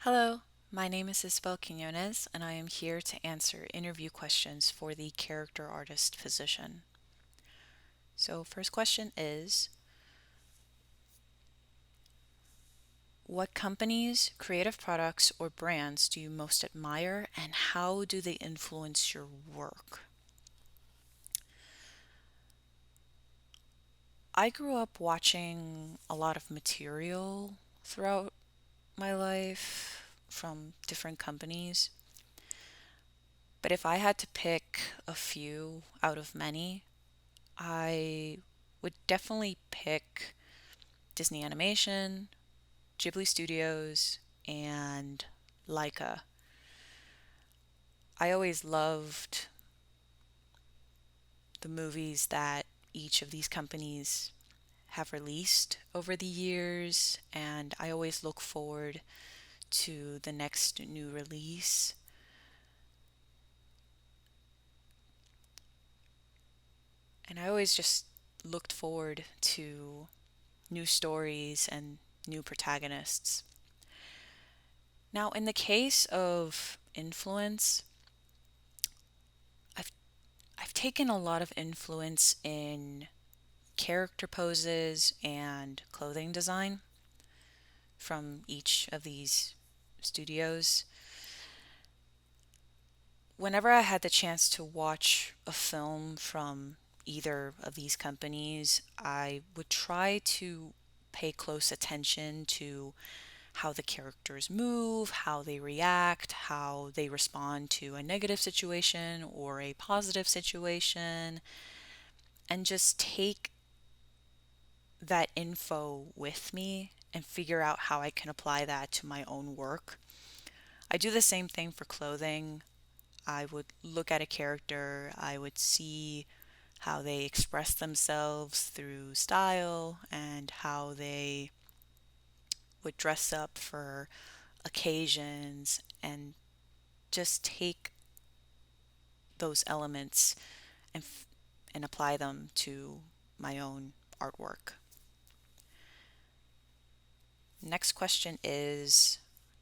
Hello, my name is Isabel Quinones, and I am here to answer interview questions for the character artist position. So, first question is: what companies, creative products, or brands do you most admire, and how do they influence your work? I grew up watching a lot of material throughout my life from different companies, but if I had to pick a few out of many, I would definitely pick Disney Animation, Ghibli Studios, and Laika. I always loved the movies that each of these companies have released over the years, and I always look forward to the next new release. And I always just looked forward to new stories and new protagonists. Now, in the case of influence, I've I've taken a lot of influence in character poses and clothing design from each of these studios. Whenever I had the chance to watch a film from either of these companies, I would try to pay close attention to how the characters move, how they react, how they respond to a negative situation or a positive situation, and just take that info with me and figure out how I can apply that to my own work. I do the same thing for clothing. I would look at a character, I would see how they express themselves through style and how they would dress up for occasions and just take those elements and apply them to my own artwork. Next question is: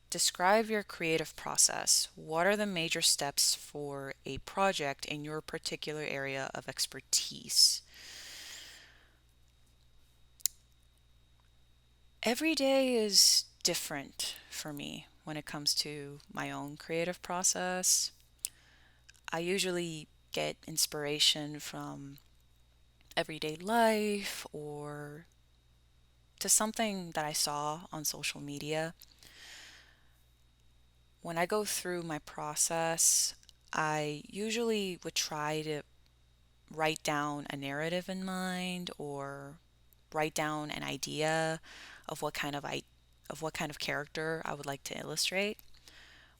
describe your creative process. What are the major steps for a project in your particular area of expertise? Every day is different for me when it comes to my own creative process. I usually get inspiration from everyday life or to something that I saw on social media. When I go through my process, I usually would try to write down a narrative in mind or write down an idea of what kind of character I would like to illustrate.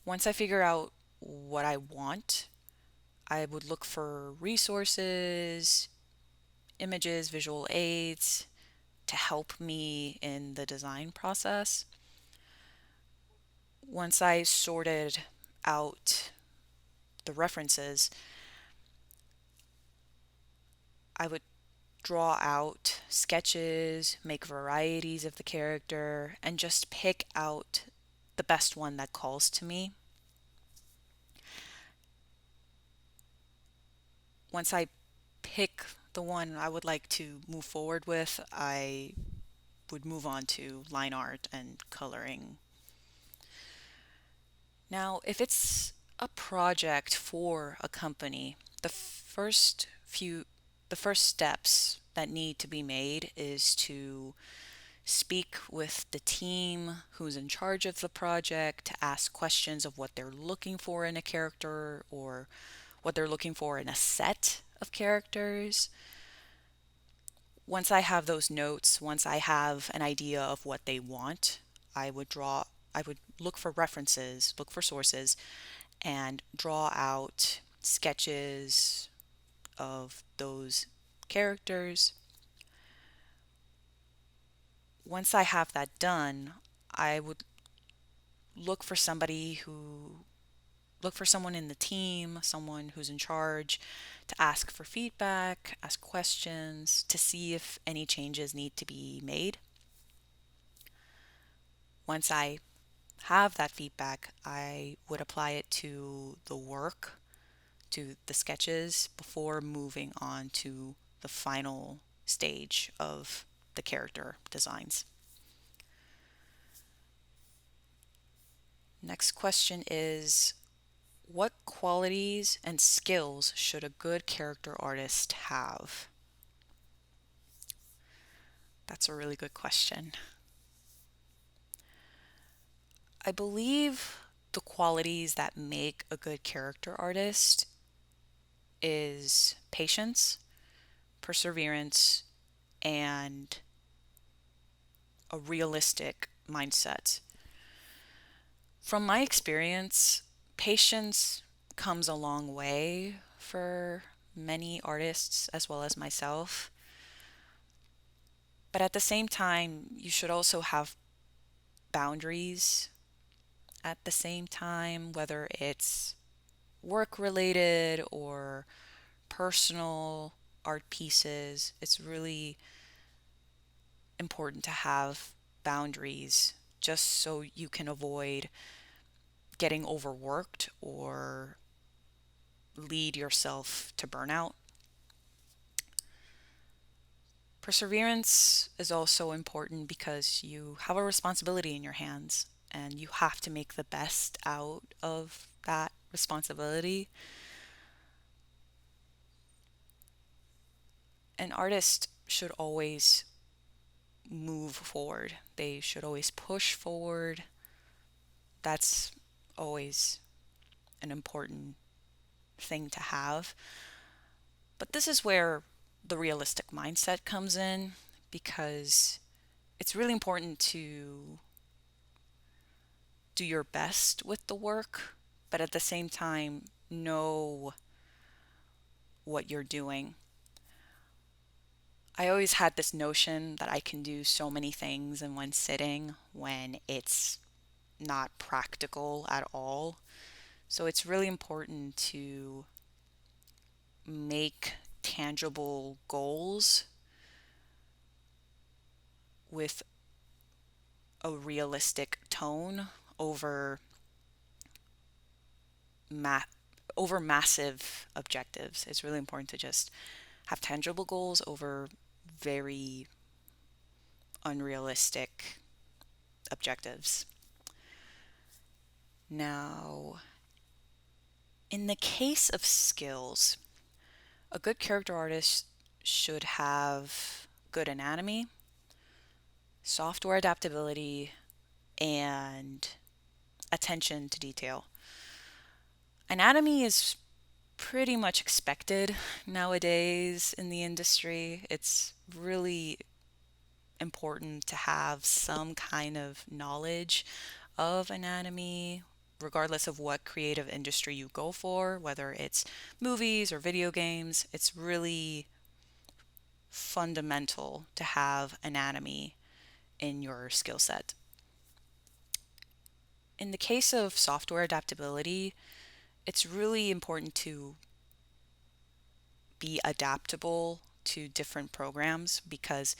Once I figure out what I want, I would look for resources, images, visual aids to help me in the design process. Once I sorted out the references, I would draw out sketches, make varieties of the character, and just pick out the best one that calls to me. Once I pick the one I would like to move forward with, I would move on to line art and coloring. Now, if it's a project for a company, the first steps that need to be made is to speak with the team who's in charge of the project to ask questions of what they're looking for in a character or what they're looking for in a set of characters. Once I have those notes, once I have an idea of what they want, I would look for references, look for sources, and draw out sketches of those characters. Once I have that done, I would look for somebody who look for someone in the team, someone who's in charge, to ask for feedback, ask questions, to see if any changes need to be made. Once I have that feedback, I would apply it to the work, to the sketches before moving on to the final stage of the character designs. Next question is, what qualities and skills should a good character artist have? That's a really good question. I believe the qualities that make a good character artist is patience, perseverance, and a realistic mindset. From my experience, patience comes a long way for many artists as well as myself. But at the same time, you should also have boundaries at the same time, whether it's work related or personal art pieces. It's really important to have boundaries just so you can avoid getting overworked or lead yourself to burnout. Perseverance is also important because you have a responsibility in your hands and you have to make the best out of that responsibility. An artist should always move forward, they should always push forward. That's always an important thing to have. But this is where the realistic mindset comes in because it's really important to do your best with the work, but at the same time, know what you're doing. I always had this notion that I can do so many things in one sitting when it's not practical at all. So it's really important to make tangible goals with a realistic tone over ma- over massive objectives. It's really important to just have tangible goals over very unrealistic objectives. Now, in the case of skills, a good character artist should have good anatomy, software adaptability, and attention to detail. Anatomy is pretty much expected nowadays in the industry. It's really important to have some kind of knowledge of anatomy, regardless of what creative industry you go for, whether it's movies or video games. It's really fundamental to have anatomy in your skill set. In the case of software adaptability, it's really important to be adaptable to different programs because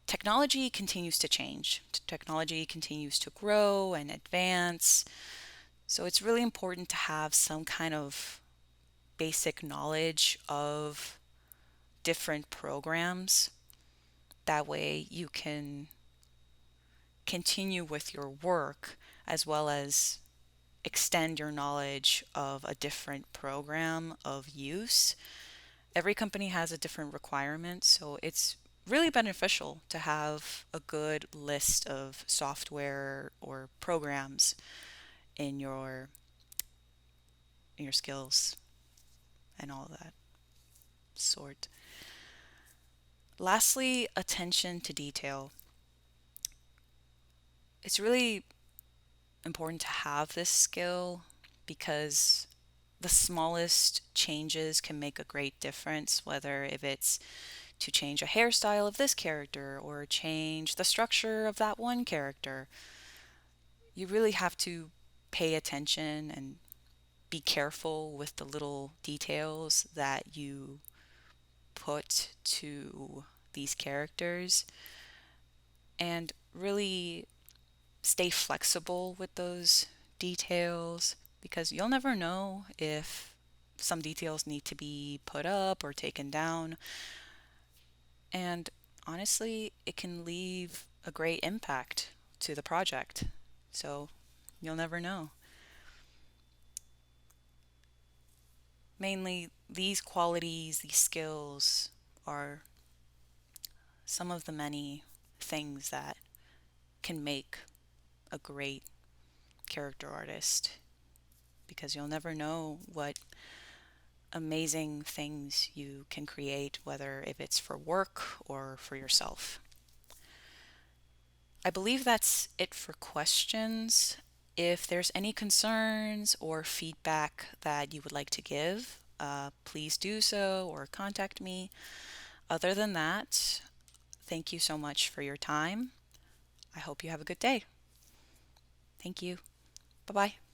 technology continues to change. Technology continues to grow and advance. So it's really important to have some kind of basic knowledge of different programs. That way you can continue with your work as well as extend your knowledge of a different program of use. Every company has a different requirement, so it's really beneficial to have a good list of software or programs in your skills and all that sort. Lastly, attention to detail. It's really important to have this skill because the smallest changes can make a great difference, whether if it's to change a hairstyle of this character or change the structure of that one character. You really have to pay attention and be careful with the little details that you put to these characters and really stay flexible with those details because you'll never know if some details need to be put up or taken down. And honestly, it can leave a great impact to the project. So you'll never know. Mainly, these qualities, these skills are some of the many things that can make a great character artist because you'll never know what amazing things you can create, whether if it's for work or for yourself. I believe that's it for questions. If there's any concerns or feedback that you would like to give, please do so or contact me. Other than that, thank you so much for your time. I hope you have a good day. Thank you. Bye bye.